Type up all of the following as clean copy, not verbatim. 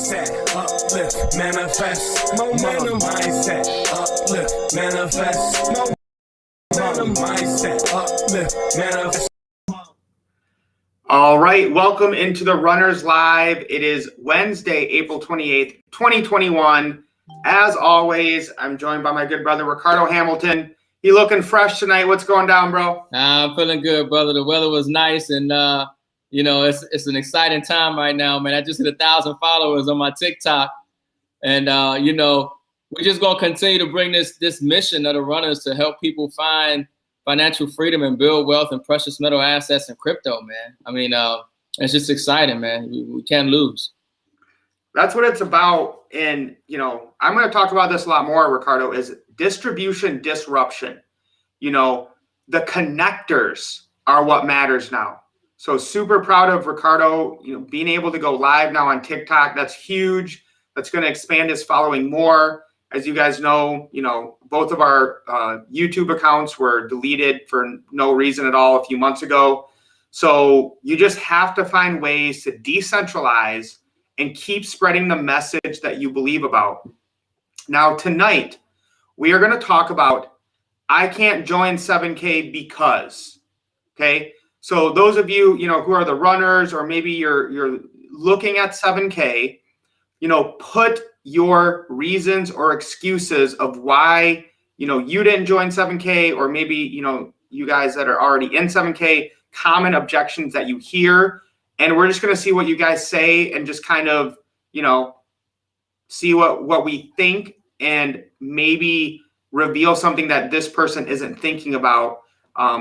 mindset, uplift, manifest, momentum, mindset, uplift, manifest, momentum, mindset, uplift, manifest. All right, welcome into the Runners Live. It is Wednesday, April 28th, 2021. As always, I'm joined by my good brother, Ricardo Hamilton. You looking fresh tonight? What's going down, bro? I'm feeling good, brother. The weather was nice, and it's an exciting time right now, man. I just hit 1,000 followers on my TikTok, and we're just gonna continue to bring this mission of the runners to help people find financial freedom and build wealth in precious metal assets and crypto, man. I mean, it's just exciting, man. We can't lose. That's what it's about. And, I'm going to talk about this a lot more, Ricardo, is distribution disruption. The connectors are what matters now. So super proud of Ricardo, being able to go live now on TikTok. That's huge. That's going to expand his following more. As you guys know, both of our YouTube accounts were deleted for no reason at all a few months ago. So you just have to find ways to decentralize and keep spreading the message that you believe about. Now, tonight, we are going to talk about I can't join 7K because, okay? So those of you, who are the runners, or maybe you're looking at 7K, put your reasons or excuses of why, you didn't join 7K, or maybe, you guys that are already in 7K, common objections that you hear. And we're just going to see what you guys say and just kind of, see what we think and maybe reveal something that this person isn't thinking about.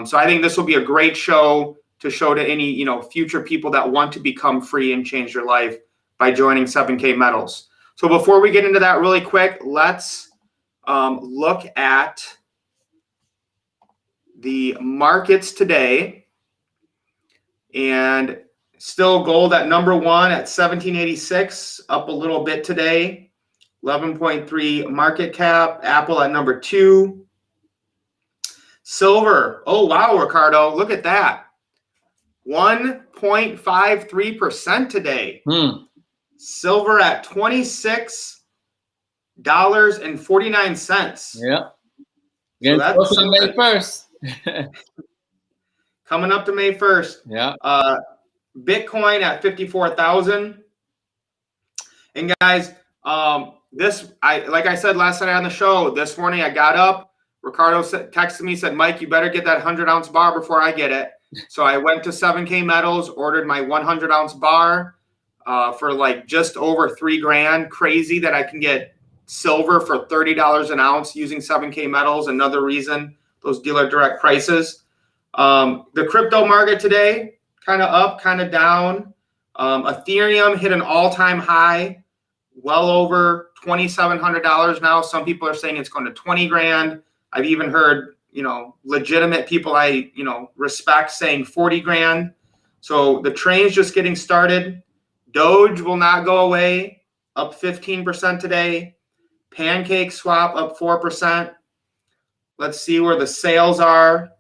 So I think this will be a great show to show to any, future people that want to become free and change their life by joining 7K Metals. So before we get into that really quick, let's look at the markets today. And still gold at number one at 1786, up a little bit today. 11.3 market cap. Apple at number two. Silver, oh wow, Ricardo, look at that. 1.53% today. Silver at $26.49. Yeah. So that's May 1st. Coming up to May 1st. Yeah. Bitcoin at 54,000. And guys, like I said last night on the show, this morning I got up. Ricardo texted me, said, Mike, you better get that 100-ounce bar before I get it. So I went to 7K Metals, ordered my 100-ounce bar for like just over $3,000. Crazy that I can get silver for $30 an ounce using 7K Metals. Another reason those dealer direct prices. The crypto market today, kind of up, kind of down. Ethereum hit an all-time high, well over $2,700 now. Some people are saying it's going to 20 grand. I've even heard, legitimate people I, respect saying 40 grand. So the train's just getting started. Doge will not go away, up 15% today. Pancake swap up 4%. Let's see where the sales are.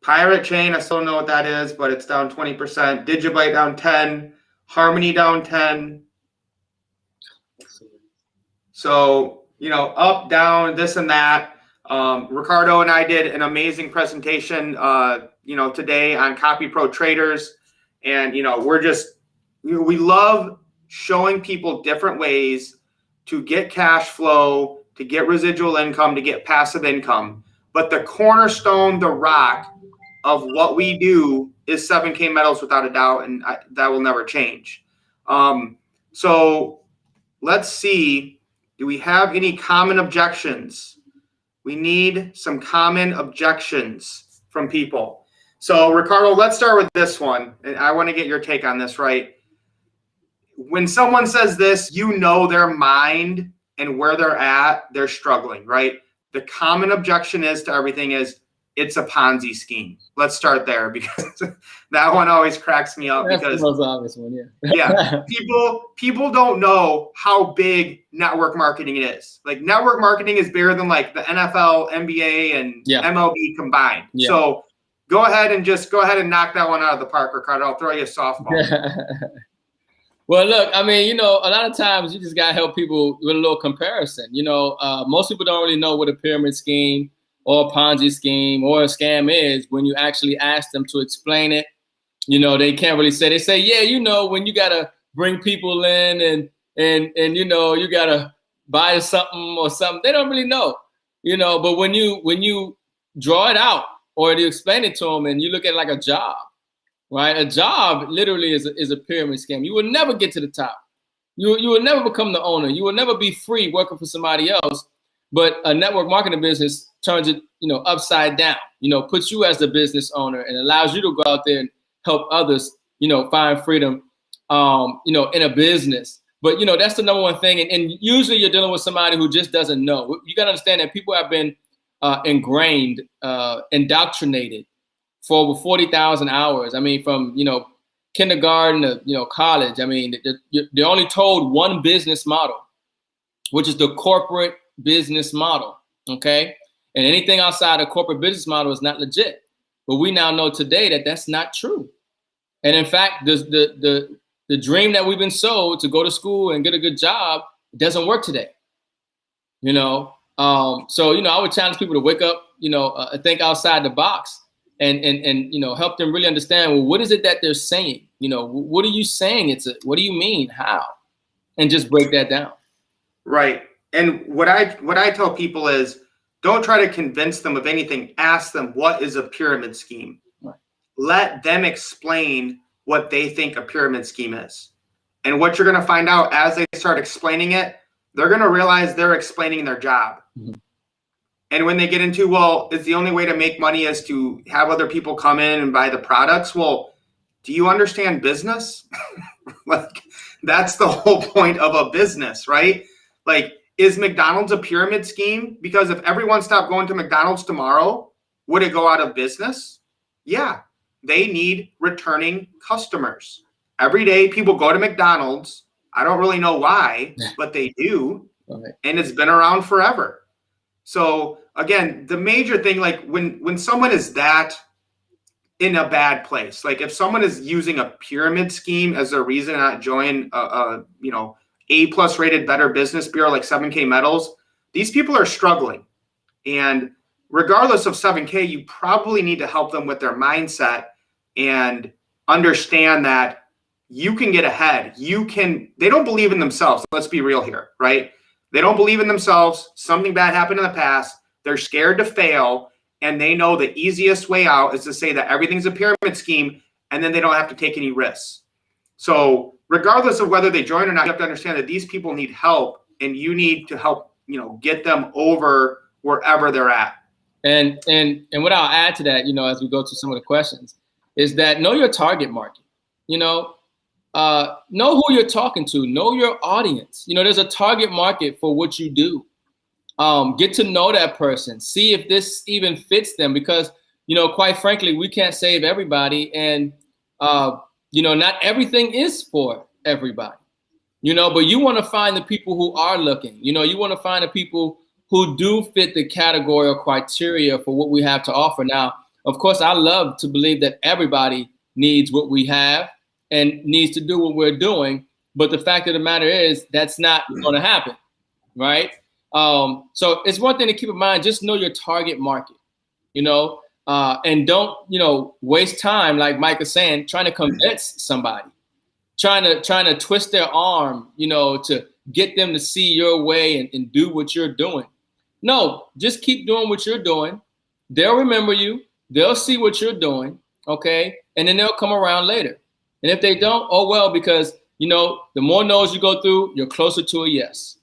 Pirate Chain, I still don't know what that is, but it's down 20%. Digibyte down 10. Harmony down 10. So, up, down, this and that. Ricardo and I did an amazing presentation, today on Copy Pro Traders. And, we love showing people different ways to get cash flow, to get residual income, to get passive income. But the cornerstone, the rock of what we do is 7K Metals without a doubt, and that will never change. So let's see, do we have any common objections? We need some common objections from people. So Ricardo, let's start with this one, and I want to get your take on this, right? When someone says this, their mind and where they're at, they're struggling, right? The common objection is to everything is it's a Ponzi scheme. Let's start there because that one always cracks me up. That's because the most obvious one, yeah. Yeah, people don't know how big network marketing is. Like network marketing is bigger than like the NFL, NBA, and MLB combined. Yeah. So go ahead and knock that one out of the park, Ricardo. I'll throw you a softball. Well, look, I mean, you know, a lot of times you just got to help people with a little comparison. You know, most people don't really know what a pyramid scheme or a Ponzi scheme or a scam is when you actually ask them to explain it. You know, they can't really say. They say, yeah, you know, when you got to bring people in and you know, you got to buy something or something. They don't really know, you know, but when you draw it out or you explain it to them and you look at it like a job. Right, a job literally is a pyramid scam. You will never get to the top. You will never become the owner. You will never be free working for somebody else. But a network marketing business turns it, you know, upside down. You know, puts you as the business owner and allows you to go out there and help others, you know, find freedom, you know, in a business. But you know, that's the number one thing. And usually you're dealing with somebody who just doesn't know. You got to understand that people have been ingrained, indoctrinated for over 40,000 hours. I mean, from, you know, kindergarten to, you know, college. I mean, they're only told one business model, which is the corporate business model. Okay. And anything outside the corporate business model is not legit. But we now know today that that's not true. And in fact, the dream that we've been sold to go to school and get a good job doesn't work today. You know, so, you know, I would challenge people to wake up, you know, think outside the box. And you know, help them really understand, well, what is it that they're saying? You know, what are you saying? What do you mean? How? And just break that down. Right. And what I tell people is, don't try to convince them of anything. Ask them, what is a pyramid scheme? Right. Let them explain what they think a pyramid scheme is. And what you're going to find out as they start explaining it, they're going to realize they're explaining their job. Mm-hmm. And when they get into, well, is the only way to make money is to have other people come in and buy the products? Well, do you understand business? Like, that's the whole point of a business, right? Like, is McDonald's a pyramid scheme? Because if everyone stopped going to McDonald's tomorrow, would it go out of business? Yeah, they need returning customers. Every day people go to McDonald's. I don't really know why, but they do. Okay. And it's been around forever. So again, the major thing, like when someone is that in a bad place, like if someone is using a pyramid scheme as a reason to not join a you know, A+ rated Better Business Bureau like 7K Metals, these people are struggling. And regardless of 7K, you probably need to help them with their mindset and understand that you can get ahead. They don't believe in themselves. Let's be real here, right? They don't believe in themselves. Something bad happened in the past. They're scared to fail. And they know the easiest way out is to say that everything's a pyramid scheme, and then they don't have to take any risks. So regardless of whether they join or not, you have to understand that these people need help, and you need to help, you know, get them over wherever they're at. And what I'll add to that, you know, as we go to some of the questions, is that know your target market. You know who you're talking to, know your audience. You know, there's a target market for what you do. Get to know that person, see if this even fits them, because, you know, quite frankly, we can't save everybody. And, you know, not everything is for everybody, you know, but you want to find the people who are looking. You know, you want to find the people who do fit the category or criteria for what we have to offer. Now, of course, I love to believe that everybody needs what we have and needs to do what we're doing. But the fact of the matter is that's not going to happen, right? So it's one thing to keep in mind, just know your target market, you know, and don't, you know, waste time, like Mike is saying, trying to convince somebody, trying to twist their arm, you know, to get them to see your way and do what you're doing. No, just keep doing what you're doing. They'll remember you. They'll see what you're doing. Okay. And then they'll come around later. And if they don't, oh, well, because, you know, the more no's you go through, you're closer to a yes.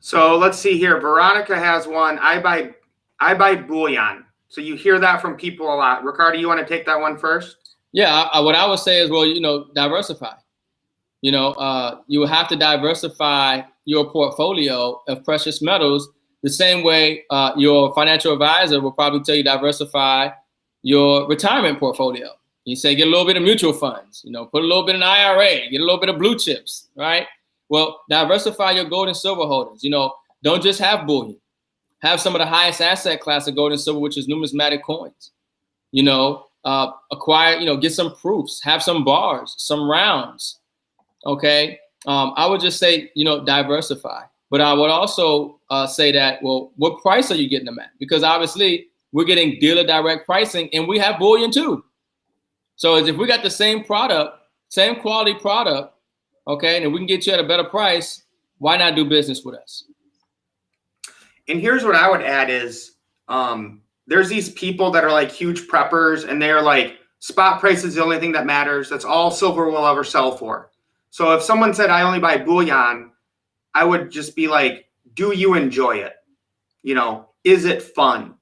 So let's see here. Veronica has one. I buy bullion. So you hear that from people a lot. Ricardo, you want to take that one first? Yeah. What I would say is, well, you know, diversify. You know, you have to diversify your portfolio of precious metals the same way your financial advisor will probably tell you diversify your retirement portfolio. You say get a little bit of mutual funds, you know, put a little bit in IRA, get a little bit of blue chips, right? Well, diversify your gold and silver holdings. You know, don't just have bullion. Have some of the highest asset class of gold and silver, which is numismatic coins. You know, acquire, you know, get some proofs, have some bars, some rounds. okay, I would just say, diversify. But I would also say that, well, what price are you getting them at? Because obviously we're getting dealer direct pricing and we have bullion too. So if we got the same product, same quality product, okay, and we can get you at a better price, why not do business with us? And here's what I would add is there's these people that are like huge preppers and they're like, spot price is the only thing that matters. That's all silver will ever sell for. So if someone said, I only buy bullion, I would just be like, do you enjoy it? Is it fun?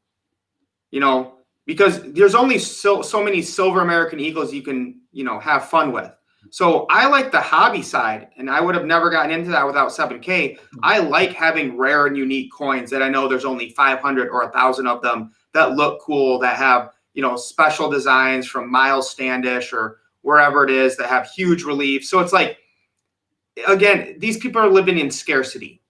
Because there's only so many silver American Eagles you can, have fun with. So I like the hobby side, and I would have never gotten into that without 7K. I like having rare and unique coins that I know there's only 500 or 1,000 of them that look cool, that have, special designs from Miles Standish or wherever it is, that have huge relief. So it's like, again, these people are living in scarcity.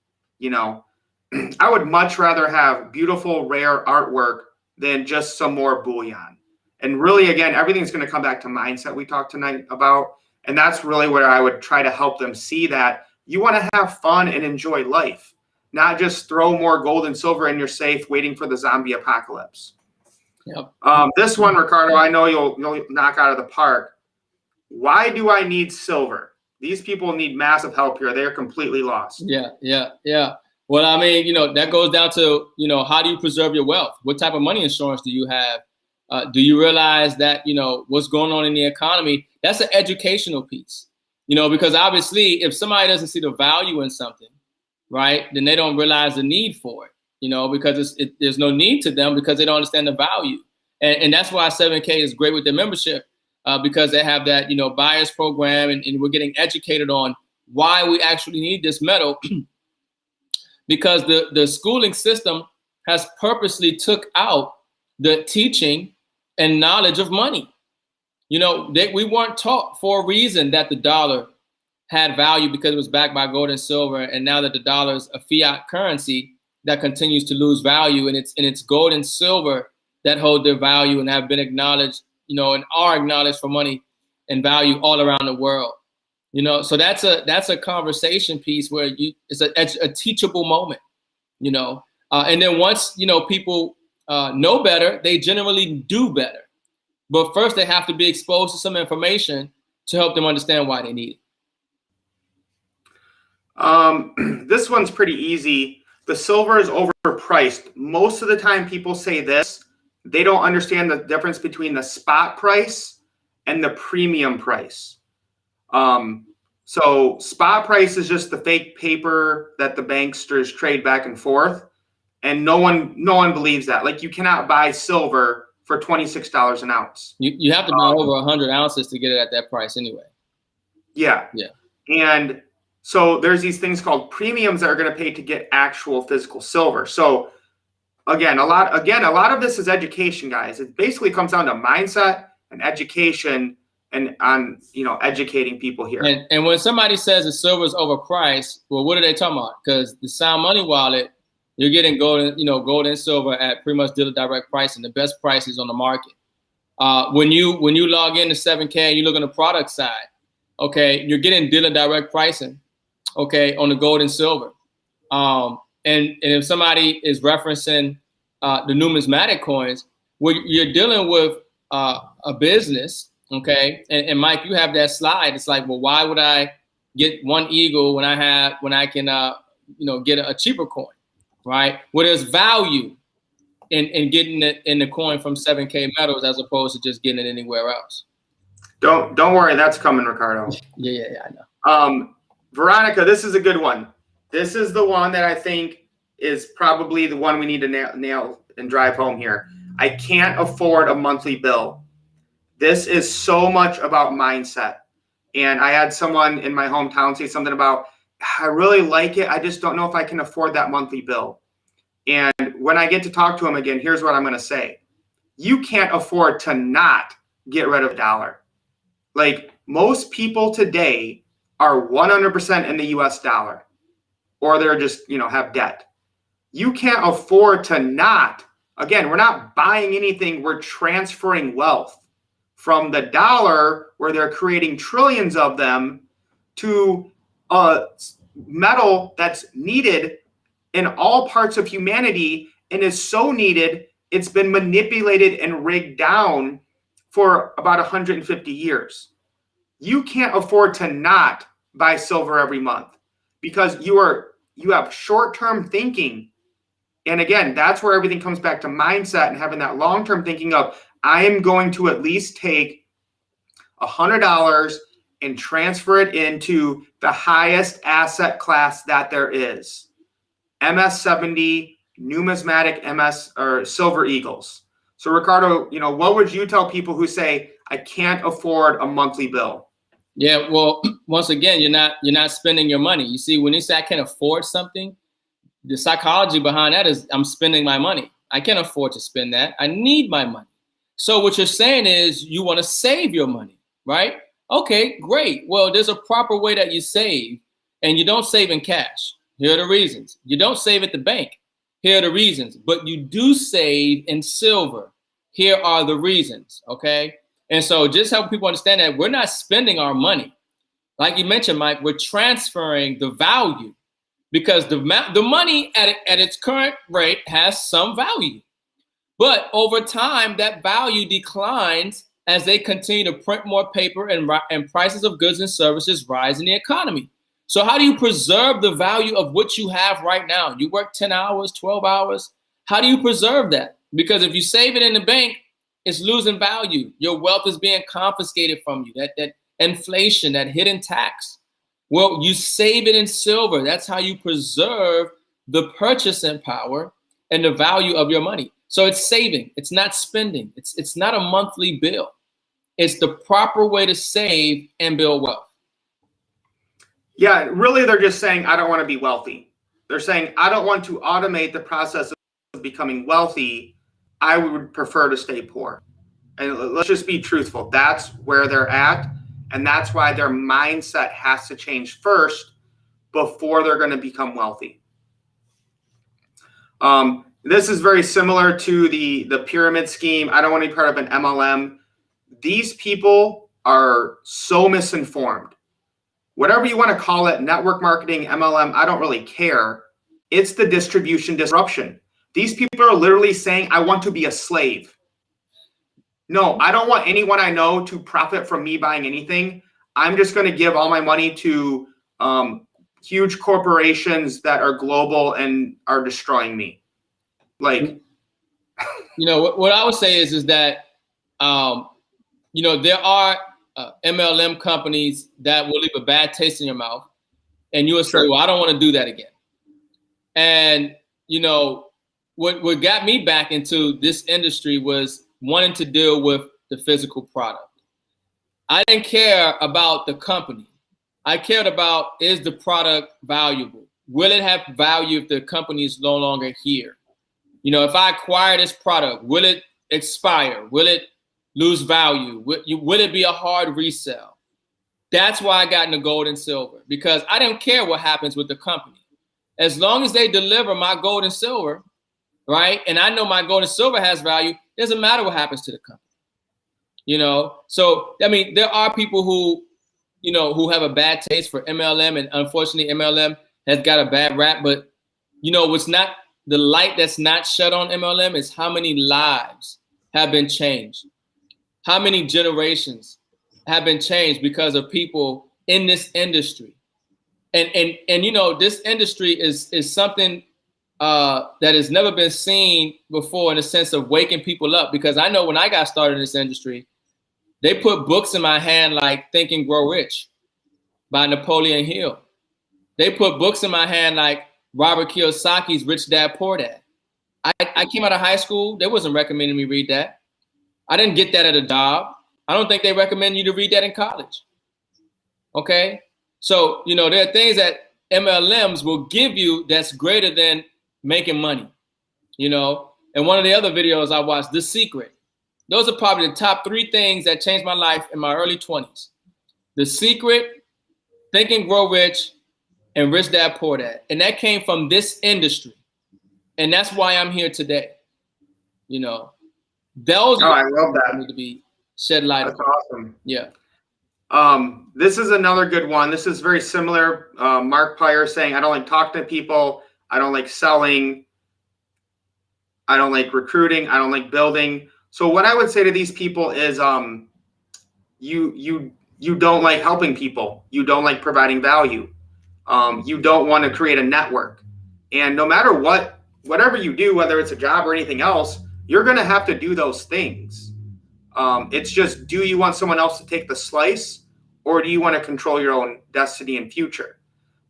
I would much rather have beautiful, rare artwork than just some more bullion. And really, again, everything's going to come back to mindset we talked tonight about. And that's really where I would try to help them see that you want to have fun and enjoy life, not just throw more gold and silver in your safe waiting for the zombie apocalypse. Yep. This one, Ricardo, I know you'll knock out of the park. Why do I need silver? These people need massive help here. They're completely lost. Yeah. Well, I mean, that goes down to, how do you preserve your wealth? What type of money insurance do you have? Do you realize that, what's going on in the economy? That's an educational piece, because obviously if somebody doesn't see the value in something, right, then they don't realize the need for it, because there's no need to them because they don't understand the value. And that's why 7K is great with their membership, because they have that, buyers program, and we're getting educated on why we actually need this metal. Because the schooling system has purposely took out the teaching and knowledge of money. We weren't taught for a reason that the dollar had value because it was backed by gold and silver. And now that the dollar is a fiat currency that continues to lose value, and it's gold and silver that hold their value and have been acknowledged, and are acknowledged for money and value all around the world. So that's a conversation piece where it's a teachable moment, and then once, people know better, they generally do better. But first they have to be exposed to some information to help them understand why they need it. This one's pretty easy. The silver is overpriced. Most of the time people say this, they don't understand the difference between the spot price and the premium price. So spot price is just the fake paper that the banksters trade back and forth. And no one believes that. Like, you cannot buy silver for $26 an ounce. You have to buy over 100 ounces to get it at that price anyway. Yeah. Yeah. And so there's these things called premiums that are going to pay to get actual physical silver. So again, a lot of this is education, guys. It basically comes down to mindset and education and on, educating people here. And when somebody says the silver is overpriced, well, what are they talking about? Because the Sound Money wallet, you're getting gold and silver at pretty much dealer direct pricing, the best prices on the market. When you log into 7K and you look on the product side, okay, you're getting dealer direct pricing, okay, on the gold and silver. And if somebody is referencing the numismatic coins, well, you're dealing with a business, okay. And Mike, you have that slide. It's like, well, why would I get one eagle when I can get a cheaper coin? Right? Well, there's value in getting it in the coin from 7K Metals as opposed to just getting it anywhere else. Don't worry, that's coming, Ricardo. Yeah, I know. Veronica, this is a good one. This is the one that I think is probably the one we need to nail and drive home here. I can't afford a monthly bill. This is so much about mindset. And I had someone in my hometown say something about, I really like it. I just don't know if I can afford that monthly bill. And when I get to talk to him again, here's what I'm going to say. You can't afford to not get rid of a dollar. Like, most people today are 100% in the US dollar, or they're just, have debt. You can't afford to not. Again, we're not buying anything. We're transferring wealth from the dollar, where they're creating trillions of them, to metal that's needed in all parts of humanity and is so needed, it's been manipulated and rigged down for about 150 years. You can't afford to not buy silver every month because you have short-term thinking. And again, that's where everything comes back to mindset and having that long-term thinking of, I am going to at least take $100 and transfer it into the highest asset class that there is. MS-70 numismatic MS or silver eagles. So Ricardo, what would you tell people who say, I can't afford a monthly bill? Yeah, well, once again, you're not spending your money. You see, when you say I can't afford something, the psychology behind that is I'm spending my money. I can't afford to spend that. I need my money. So what you're saying is you want to save your money, right? Okay, great. Well, there's a proper way that you save, and you don't save in cash. Here are the reasons. You don't save at the bank. Here are the reasons. But you do save in silver. Here are the reasons, okay? And so just help people understand that we're not spending our money. Like you mentioned, Mike, we're transferring the value because the money at its current rate has some value. But over time, that value declines as they continue to print more paper and prices of goods and services rise in the economy. So how do you preserve the value of what you have right now? You work 10 hours, 12 hours. How do you preserve that? Because if you save it in the bank, it's losing value. Your wealth is being confiscated from you. That inflation, that hidden tax. Well, you save it in silver. That's how you preserve the purchasing power and the value of your money. So it's saving. It's not spending. It's not a monthly bill. It's the proper way to save and build wealth. Yeah, really, they're just saying, I don't want to be wealthy. They're saying, I don't want to automate the process of becoming wealthy. I would prefer to stay poor. And let's just be truthful. That's where they're at. And that's why their mindset has to change first before they're going to become wealthy. This is very similar to the pyramid scheme. I don't want to be part of an MLM. These people are so misinformed. Whatever you want to call it, network marketing, MLM, I don't really care. It's the distribution disruption. These people are literally saying, I want to be a slave. No, I don't want anyone I know to profit from me buying anything. I'm just going to give all my money to huge corporations that are global and are destroying me. Like, what I would say is that, there are MLM companies that will leave a bad taste in your mouth, and you will say, well, I don't want to do that again. And, what got me back into this industry was wanting to deal with the physical product. I didn't care about the company. I cared about, is the product valuable? Will it have value if the company is no longer here? If I acquire this product, will it expire? Will it lose value? Will it be a hard resale? That's why I got into gold and silver, because I didn't care what happens with the company. As long as they deliver my gold and silver, right? And I know my gold and silver has value, doesn't matter what happens to the company. So, I mean, there are people who, who have a bad taste for MLM, and unfortunately MLM has got a bad rap, but what's not, the light that's not shut on MLM is how many lives have been changed. How many generations have been changed because of people in this industry. And this industry is something that has never been seen before in a sense of waking people up. Because I know when I got started in this industry, they put books in my hand like Think and Grow Rich by Napoleon Hill. They put books in my hand like Robert Kiyosaki's Rich Dad, Poor Dad. I came out of high school. They wasn't recommending me read that. I didn't get that at a job. I don't think they recommend you to read that in college. Okay? So, there are things that MLMs will give you that's greater than making money, And one of the other videos I watched, The Secret. Those are probably the top 3 things that changed my life in my early 20s. The Secret, Think and Grow Rich, and Rich Dad, Poor Dad. And that came from this industry. And that's why I'm here today. Those I love that. need to be shed light on. That's awesome. Yeah. This is another good one. This is very similar. Mark Pyre saying, I don't like talking to people. I don't like selling. I don't like recruiting. I don't like building. So what I would say to these people is, you don't like helping people. You don't like providing value. You don't want to create a network. And no matter whatever you do, whether it's a job or anything else, you're going to have to do those things. It's just, do you want someone else to take the slice, or do you want to control your own destiny and future?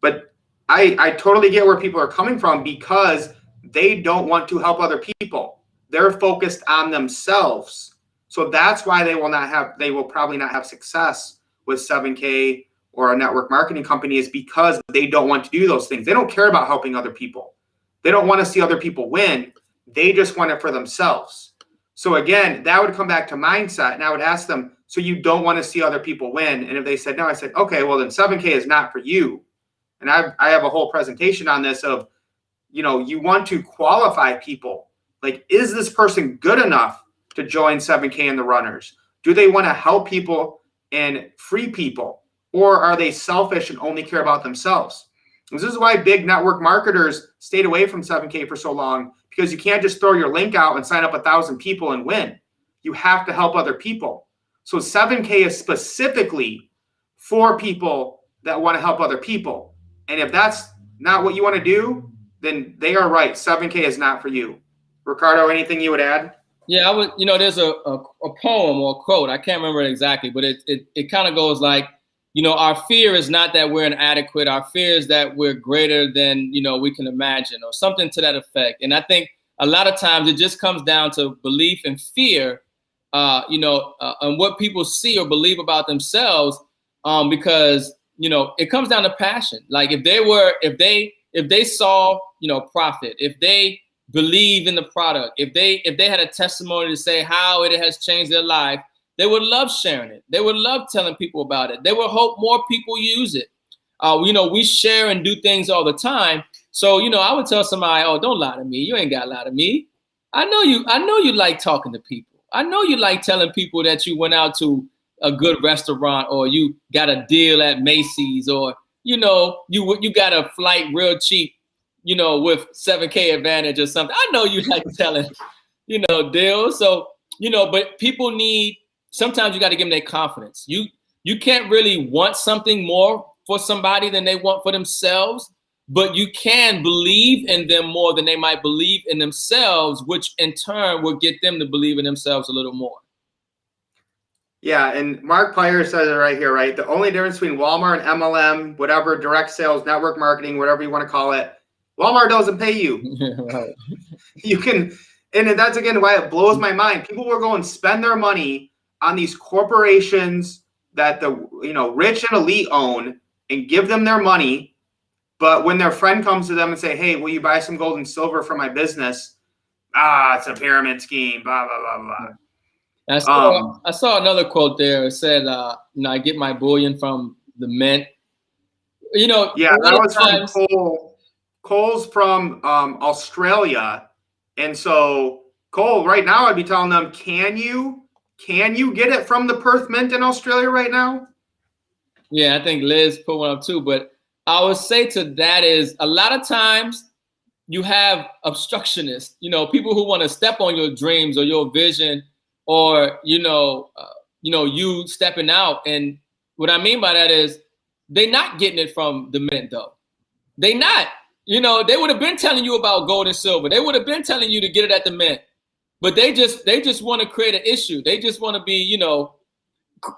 But I totally get where people are coming from, because they don't want to help other people. They're focused on themselves. So that's why they will probably not have success with 7K or a network marketing company, is because they don't want to do those things. They don't care about helping other people. They don't want to see other people win. They just want it for themselves. So again, that would come back to mindset. And I would ask them, so you don't want to see other people win? And if they said no, I said, okay, well then 7K is not for you. And I have a whole presentation on this of, you want to qualify people. Like, is this person good enough to join 7K and the runners? Do they want to help people and free people? Or are they selfish and only care about themselves? This is why big network marketers stayed away from 7K for so long, because you can't just throw your link out and sign up 1,000 people and win. You have to help other people. So 7K is specifically for people that want to help other people. And if that's not what you want to do, then they are right. 7K is not for you. Ricardo, anything you would add? Yeah, I would. There's a poem or a quote. I can't remember it exactly, but it kind of goes like, our fear is not that we're inadequate. Our fear is that we're greater than, we can imagine, or something to that effect. And I think a lot of times it just comes down to belief and fear, and what people see or believe about themselves, because, it comes down to passion. Like if they saw, profit, if they believe in the product, if they had a testimony to say how it has changed their life, they would love sharing it. They would love telling people about it. They would hope more people use it. We share and do things all the time. So, I would tell somebody, oh, don't lie to me. You ain't got to lie to me. I know you like talking to people. I know you like telling people that you went out to a good restaurant, or you got a deal at Macy's, or, you got a flight real cheap, with 7K advantage or something. I know you like telling, deals. So, but people sometimes you got to give them their confidence. You can't really want something more for somebody than they want for themselves, but you can believe in them more than they might believe in themselves, which in turn will get them to believe in themselves a little more. Yeah, and Mark Pyre says it right here, right? The only difference between Walmart and MLM, whatever, direct sales, network marketing, whatever you want to call it, Walmart doesn't pay you. Right. You can, and that's again why it blows my mind. People will go and spend their money on these corporations that the rich and elite own, and give them their money. But when their friend comes to them and say, hey, will you buy some gold and silver for my business? It's a pyramid scheme, blah, blah, blah, blah. I saw another quote there. It said, I get my bullion from the mint. Yeah, that was from Cole. Cole's from Australia. And so Cole, right now I'd be telling them, can you get it from the Perth Mint in Australia right now? Yeah, I think Liz put one up too. But I would say to that is, a lot of times you have obstructionists, people who want to step on your dreams or your vision, or, you stepping out. And what I mean by that is they're not getting it from the mint though. They not, they would have been telling you about gold and silver. They would have been telling you to get it at the mint. But they just want to create an issue. They just want to be,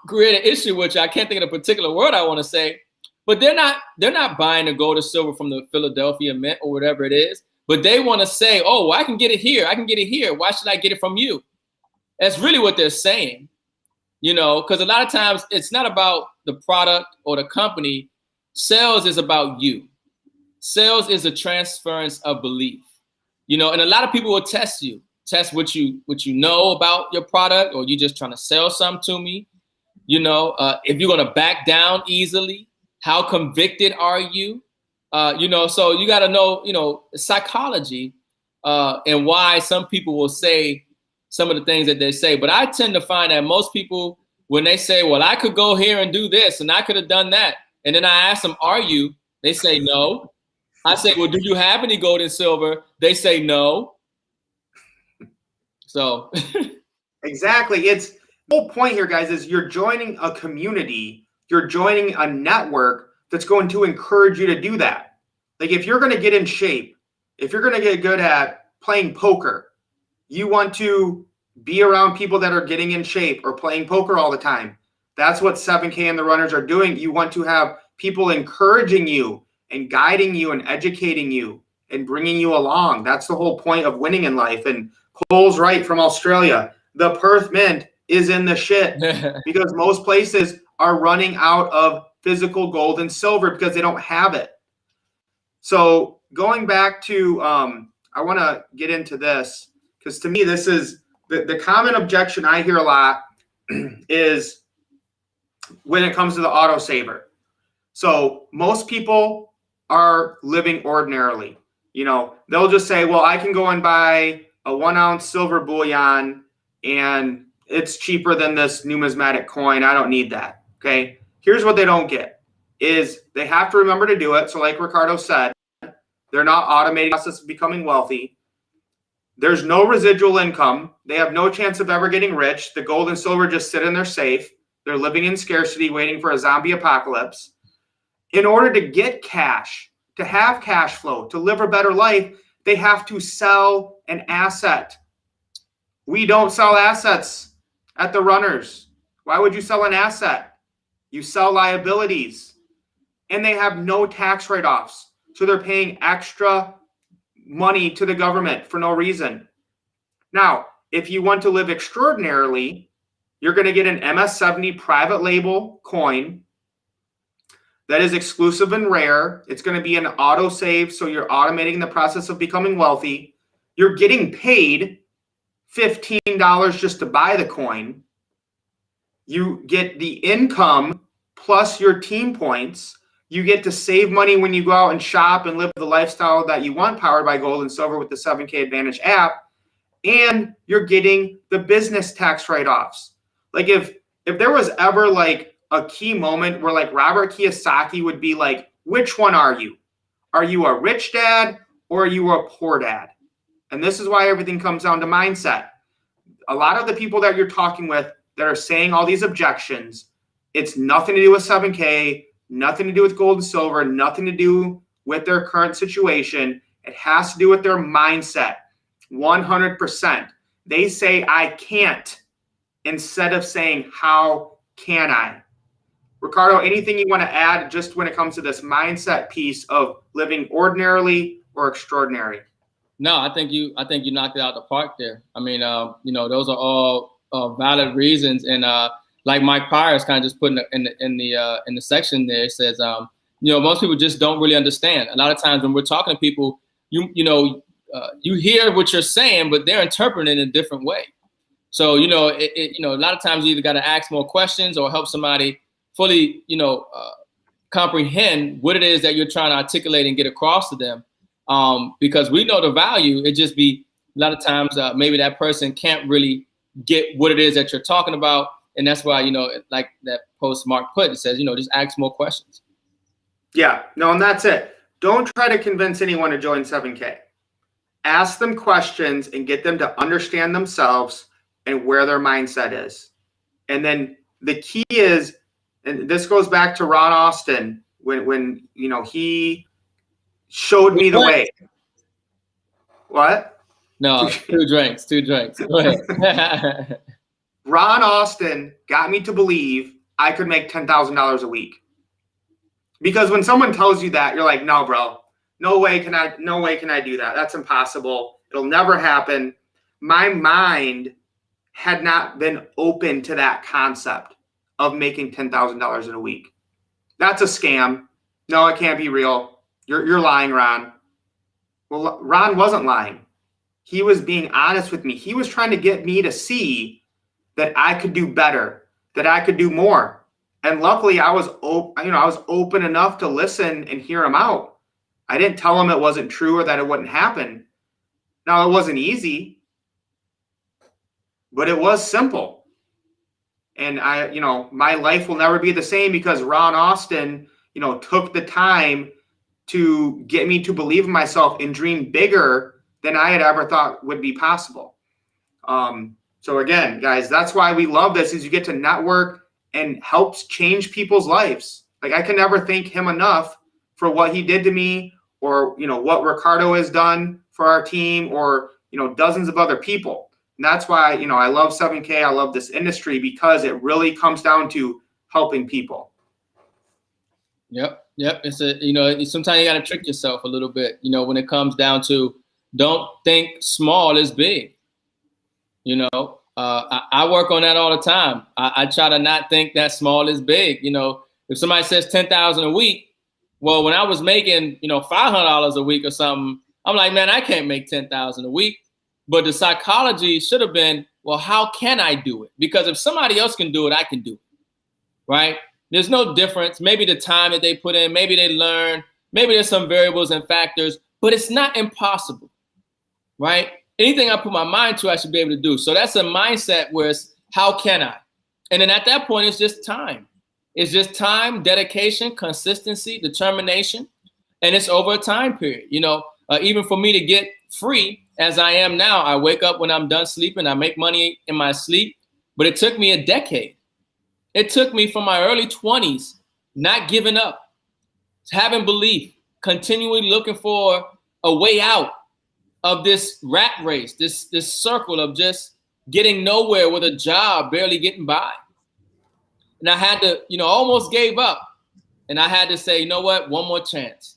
create an issue, which I can't think of a particular word I want to say. But they're not buying the gold or silver from the Philadelphia Mint or whatever it is. But they want to say, oh, well, I can get it here. I can get it here. Why should I get it from you? That's really what they're saying, because a lot of times it's not about the product or the company. Sales is about you. Sales is a transference of belief, and a lot of people will test what you know about your product, or you just trying to sell something to me. If you're going to back down easily, how convicted are you? So you got to know, psychology and why some people will say some of the things that they say. But I tend to find that most people when they say, well, I could go here and do this and I could have done that. And then I ask them, are you? They say no. I say, well, do you have any gold and silver? They say no. So exactly. It's the whole point here, guys, is you're joining a community, you're joining a network that's going to encourage you to do that. Like if you're going to get in shape, if you're going to get good at playing poker, you want to be around people that are getting in shape or playing poker all the time. That's what 7K and the runners are doing. You want to have people encouraging you and guiding you and educating you and bringing you along. That's the whole point of winning in life. And Cole's right from Australia. The Perth Mint is in the shit because most places are running out of physical gold and silver because they don't have it. So going back to, I want to get into this because to me, this is the common objection I hear a lot is when it comes to the autosaver. So most people are living ordinarily. You know, they'll just say, well, I can go and buy a 1 ounce silver bullion and it's cheaper than this numismatic coin. I don't need that. Okay. Here's what they don't get is they have to remember to do it. So like Ricardo said, they're not automating the process of becoming wealthy. There's no residual income. They have no chance of ever getting rich. The gold and silver just sit in their safe. They're living in scarcity, waiting for a zombie apocalypse. In order to get cash, to have cash flow, to live a better life, they have to sell an asset. We don't sell assets at the runners. Why would you sell an asset? You sell liabilities. And they have no tax write-offs. So they're paying extra money to the government for no reason. Now, if you want to live extraordinarily, you're going to get an MS-70 private label coin that is exclusive and rare. It's going to be an autosave, so you're automating the process of becoming wealthy. You're getting paid $15 just to buy the coin. You get the income plus your team points. You get to save money when you go out and shop and live the lifestyle that you want, powered by gold and silver with the 7K Advantage app. And you're getting the business tax write-offs. Like if there was ever like a key moment where like Robert Kiyosaki would be like, which one are you? Are you a rich dad or are you a poor dad? And this is why everything comes down to mindset. A lot of the people that you're talking with that are saying all these objections, it's nothing to do with 7K, nothing to do with gold and silver, nothing to do with their current situation. It has to do with their mindset. 100%. They say, I can't, instead of saying, how can I? Ricardo, anything you want to add just when it comes to this mindset piece of living ordinarily or extraordinary? No, I think you knocked it out the park there. I mean, those are all valid reasons. And like Mike Pryor's kind of just putting in the section there, it says, most people just don't really understand. A lot of times when we're talking to people, you hear what you're saying, but they're interpreting it in a different way. So, a lot of times you either got to ask more questions or help somebody fully, comprehend what it is that you're trying to articulate and get across to them. Because we know the value. It just be a lot of times maybe that person can't really get what it is that you're talking about. And that's why, like that post Mark put, it says, just ask more questions. Yeah, no, and that's it. Don't try to convince anyone to join 7K. Ask them questions and get them to understand themselves and where their mindset is. And then the key is, and this goes back to Ron Austin, when he showed me the way. What? No, two drinks. Go ahead. Ron Austin got me to believe I could make $10,000 a week. Because when someone tells you that, you're like, no, bro, no way can I do that. That's impossible. It'll never happen. My mind had not been open to that concept of making $10,000 in a week. That's a scam. No, it can't be real. You're lying, Ron. Well, Ron wasn't lying. He was being honest with me. He was trying to get me to see that I could do better, that I could do more. And luckily I was open enough to listen and hear him out. I didn't tell him it wasn't true or that it wouldn't happen. Now, it wasn't easy, but it was simple. And my life will never be the same because Ron Austin, took the time to get me to believe in myself and dream bigger than I had ever thought would be possible. So again, guys, that's why we love this, is you get to network and helps change people's lives. Like, I can never thank him enough for what he did to me, or, what Ricardo has done for our team, or, dozens of other people. And that's why, I love 7K. I love this industry, because it really comes down to helping people. Yep. It's sometimes you got to trick yourself a little bit, when it comes down to, don't think small is big. I work on that all the time. I try to not think that small is big. If somebody says 10,000 a week, well, when I was making, $500 a week or something, I'm like, man, I can't make 10,000 a week. But the psychology should have been, well, how can I do it? Because if somebody else can do it, I can do it, right? There's no difference. Maybe the time that they put in, maybe they learn, maybe there's some variables and factors, but it's not impossible, right? Anything I put my mind to, I should be able to do. So that's a mindset where it's, how can I? And then at that point, it's just time. It's just time, dedication, consistency, determination, and it's over a time period. Even for me to get free as I am now, I wake up when I'm done sleeping. I make money in my sleep, but it took me a decade. It took me from my early 20s, not giving up, having belief, continually looking for a way out of this rat race, this circle of just getting nowhere with a job, barely getting by. And I had to, almost gave up. And I had to say, you know what, one more chance,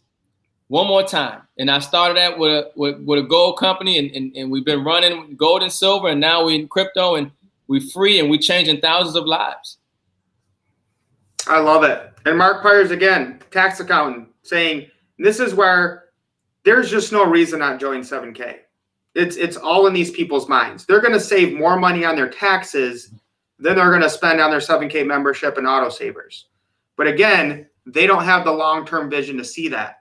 one more time. And I started that with a gold company, and we've been running gold and silver, and now we're in crypto, and we're free, and we're changing thousands of lives. I love it. And Mark Pyers, again, tax accountant, saying this is where there's just no reason not join 7K. It's all in these people's minds. They're going to save more money on their taxes than they're going to spend on their 7K membership and autosavers. But again, they don't have the long-term vision to see that.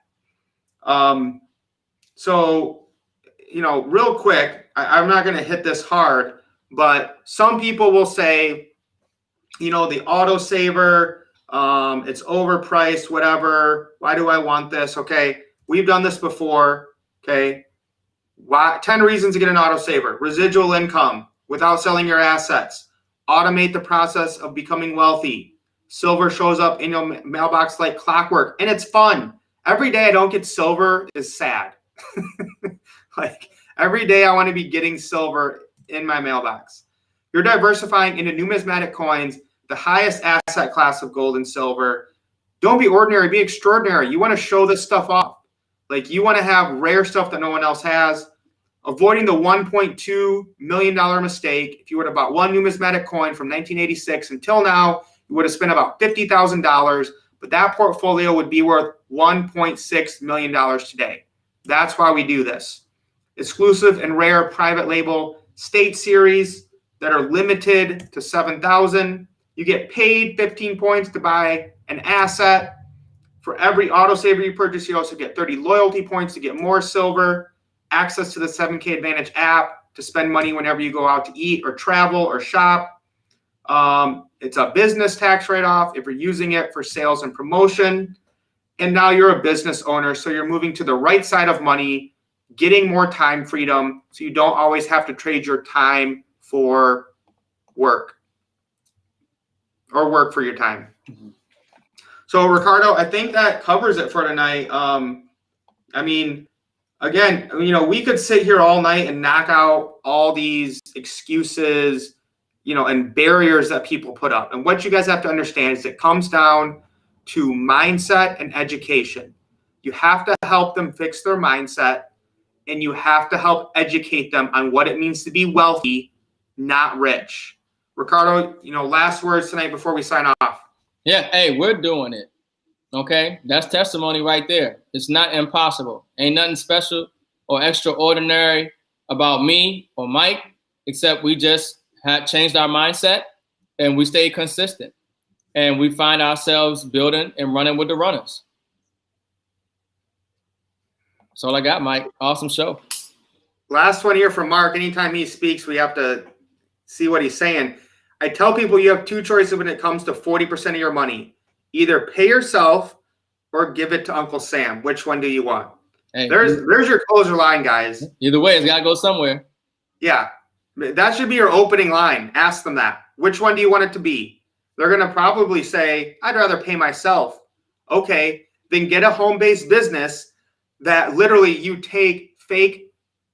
So, real quick, I'm not going to hit this hard, but some people will say, the autosaver, it's overpriced, whatever. Why do I want this? Okay. We've done this before. Okay. 10 reasons to get an autosaver. Residual income without selling your assets. Automate the process of becoming wealthy. Silver shows up in your mailbox like clockwork, and it's fun. Every day I don't get silver is sad. Like, every day I want to be getting silver in my mailbox. You're diversifying into numismatic coins, the highest asset class of gold and silver. Don't be ordinary, be extraordinary. You want to show this stuff off. Like, you want to have rare stuff that no one else has. Avoiding the $1.2 million mistake. If you would have bought one numismatic coin from 1986 until now, you would have spent about $50,000, but that portfolio would be worth $1.6 million today. That's why we do this. Exclusive and rare private label state series that are limited to 7,000. You get paid 15 points to buy an asset. For every autosaver you purchase, you also get 30 loyalty points to get more silver, access to the 7K Advantage app to spend money whenever you go out to eat or travel or shop. It's a business tax write-off if you're using it for sales and promotion. And now you're a business owner, so you're moving to the right side of money, getting more time freedom, so you don't always have to trade your time for work or work for your time. Mm-hmm. So, Ricardo, I think that covers it for tonight. Again, we could sit here all night and knock out all these excuses, and barriers that people put up. And what you guys have to understand is it comes down to mindset and education. You have to help them fix their mindset, and you have to help educate them on what it means to be wealthy, not rich. Ricardo, last words tonight before we sign off. Yeah, hey, we're doing it. Okay, that's testimony right there. It's not impossible. Ain't nothing special or extraordinary about me or Mike, except we just had changed our mindset and we stay consistent. And we find ourselves building and running with the runners. That's all I got, Mike. Awesome show. Last one here from Mark. Anytime he speaks, we have to see what he's saying. I tell people you have two choices when it comes to 40% of your money. Either pay yourself or give it to Uncle Sam. Which one do you want? Hey, there's your closer line, guys. Either way, it's got to go somewhere. Yeah. That should be your opening line. Ask them that. Which one do you want it to be? They're going to probably say, I'd rather pay myself. Okay, then get a home-based business that literally you take fake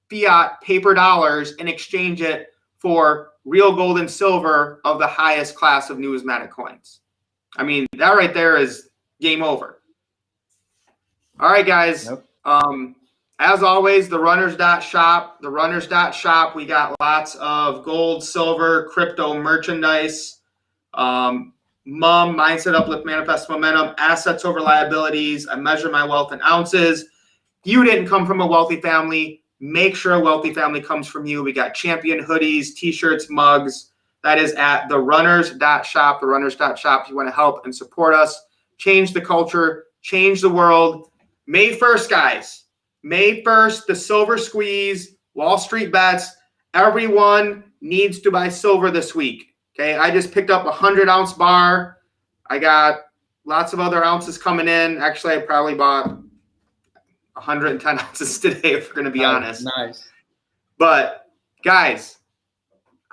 fiat paper dollars and exchange it for real gold and silver of the highest class of numismatic coins. I mean, that right there is game over. All right, guys. Yep. As always, the runners.shop. The runners.shop, we got lots of gold, silver, crypto merchandise, mindset, uplift, manifest, momentum, assets over liabilities. I measure my wealth in ounces. If you didn't come from a wealthy family, make sure a wealthy family comes from you. We got champion hoodies, t-shirts, mugs. That is at the runners.shop, the runners.shop. If you want to help and support us, change the culture, change the world. May 1st, guys. May 1st, the silver squeeze, Wall Street bets. Everyone needs to buy silver this week. Okay, I just picked up a 100-ounce bar. I got lots of other ounces coming in. Actually, I probably bought 110 ounces today, if we're going to be honest. Nice. But, guys,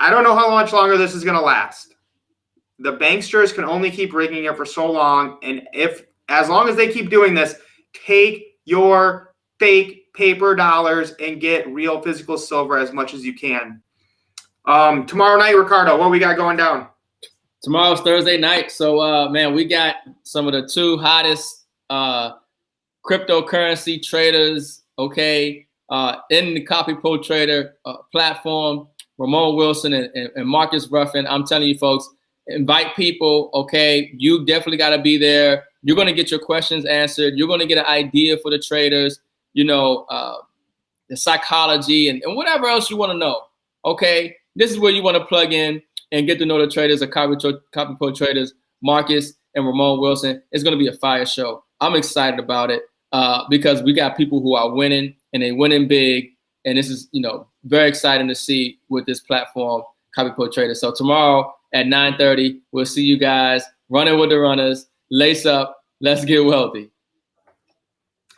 I don't know how much longer this is going to last. The banksters can only keep rigging it for so long. And as long as they keep doing this, take your fake paper dollars and get real physical silver as much as you can. Tomorrow night, Ricardo, what we got going down? Tomorrow's Thursday night. So, man, we got some of the two hottest cryptocurrency traders, okay, in the Copy Pro Trader platform, Ramon Wilson and Marcus Ruffin. I'm telling you, folks, invite people, okay? You definitely got to be there. You're going to get your questions answered. You're going to get an idea for the traders, you know, the psychology and whatever else you want to know, okay? This is where you want to plug in and get to know the traders, the Copy Pro Traders, Marcus and Ramon Wilson. It's going to be a fire show. I'm excited about it because we got people who are winning and they winning big. And this is, you know, very exciting to see with this platform, Copy Pro Traders. So tomorrow at 9:30, we'll see you guys running with the runners. Lace up. Let's get wealthy.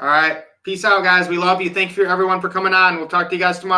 All right. Peace out, guys. We love you. Thank you, everyone, for coming on. We'll talk to you guys tomorrow.